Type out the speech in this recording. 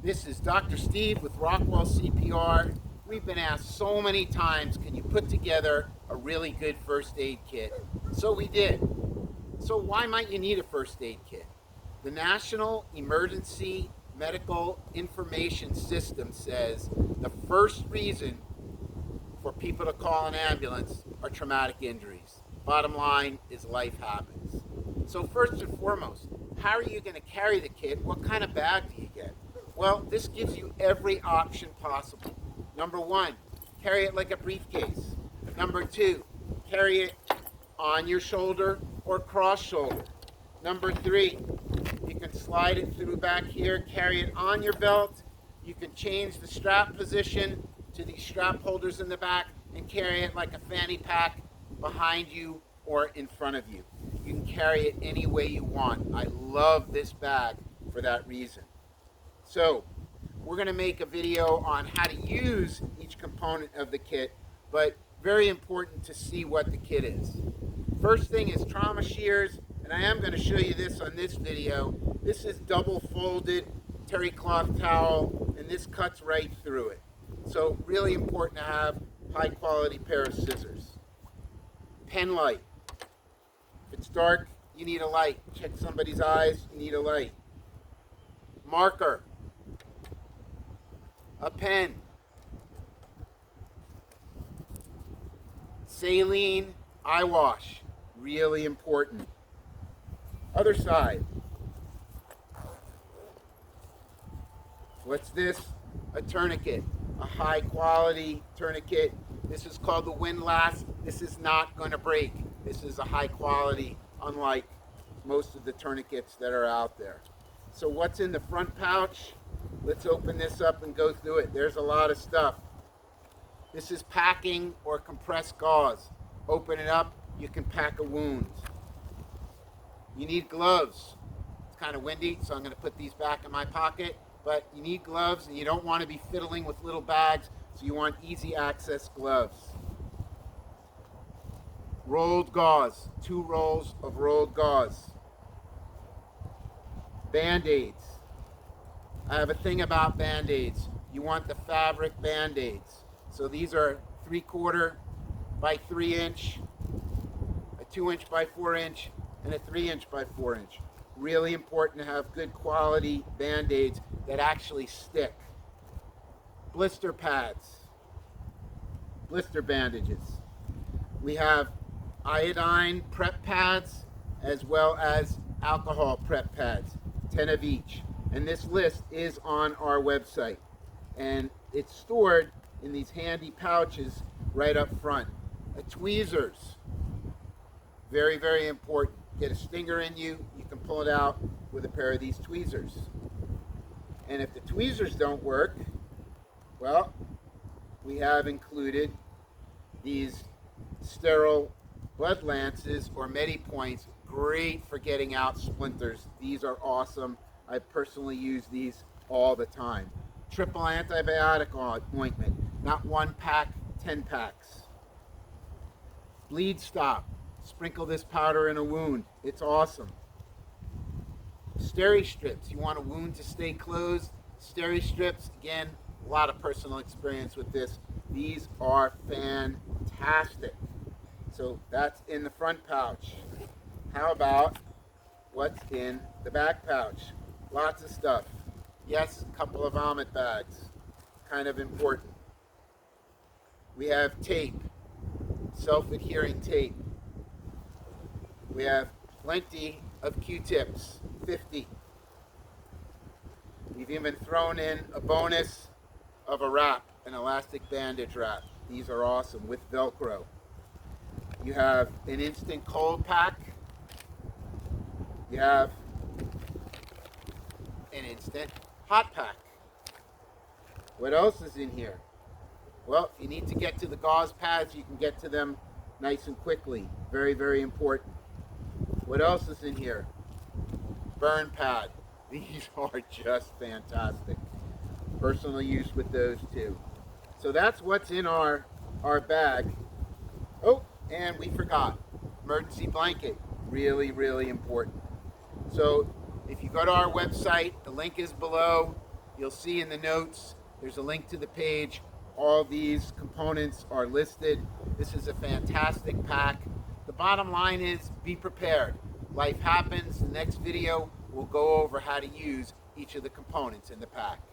This is Dr. Steve with Rockwall CPR. We've been asked so many times, can you put together a really good first aid kit? So we did. So why might you need a first aid kit? The National Emergency Medical Information System says the first reason for people to call an ambulance are traumatic injuries. Bottom line is life happens. So first and foremost, how are you going to carry the kit? What kind of bag do you get? Well, this gives you every option possible. Number one, carry it like a briefcase. Number two, carry it on your shoulder or cross shoulder. Number three, you can slide it through back here, carry it on your belt. You can change the strap position to these strap holders in the back and carry it like a fanny pack behind you or in front of you. You can carry it any way you want. I love this bag for that reason. So we're going to make a video on how to use each component of the kit, but very important to see what the kit is. First thing is trauma shears, and I am going to show you this on this video. This is double folded terry cloth towel, and this cuts right through it. So really important to have high quality pair of scissors. Pen light. If it's dark, you need a light. Check somebody's eyes, you need a light. Marker. A pen. Saline eye wash. Really important. Other side. What's this? A tourniquet. A high quality tourniquet. This is called the Windlass. This is not going to break. This is a high quality, unlike most of the tourniquets that are out there. So what's in the front pouch? Let's open this up and go through it. There's a lot of stuff. This is packing or compressed gauze. Open it up, you can pack a wound. You need gloves. It's kind of windy, so I'm going to put these back in my pocket. But you need gloves, and you don't want to be fiddling with little bags, so you want easy access gloves. Rolled gauze, 2 rolls of rolled gauze. Band-aids. I have a thing about band-aids. You want the fabric band-aids. So these are 3/4 by 3 inch, a 2 inch by 4 inch, and a 3 inch by 4 inch. Really important to have good quality band-aids that actually stick. Blister pads, blister bandages. We have iodine prep pads as well as alcohol prep pads, 10 of each. And this list is on our website. And it's stored in these handy pouches right up front. Tweezers, very, very important. Get a stinger in you, you can pull it out with a pair of these tweezers. And if the tweezers don't work, well, we have included these sterile blood lances or MediPoints, great for getting out splinters. These are awesome. I personally use these all the time. Triple antibiotic ointment, not 1 pack, 10 packs. Bleed stop. Sprinkle this powder in a wound. It's awesome. Steri strips. You want a wound to stay closed. Steri strips, again, a lot of personal experience with this. These are fantastic. So that's in the front pouch. How about what's in the back pouch? Lots of stuff. Yes, a couple of vomit bags. Kind of important. We have tape. Self-adhering tape. We have plenty of Q-tips, 50. We've even thrown in a bonus of a wrap, an elastic bandage wrap. These are awesome with Velcro. You have an instant cold pack. You have an instant hot pack. What else is in here? Well, if you need to get to the gauze pads, you can get to them nice and quickly. Very, very important. What else is in here? Burn pad. These are just fantastic. Personal use with those too. So that's what's in our bag. Oh, and we forgot. Emergency blanket. Really, really important. So if you go to our website, the link is below. You'll see in the notes, there's a link to the page. All these components are listed. This is a fantastic pack. The bottom line is be prepared. Life happens. The next video, we'll go over how to use each of the components in the pack.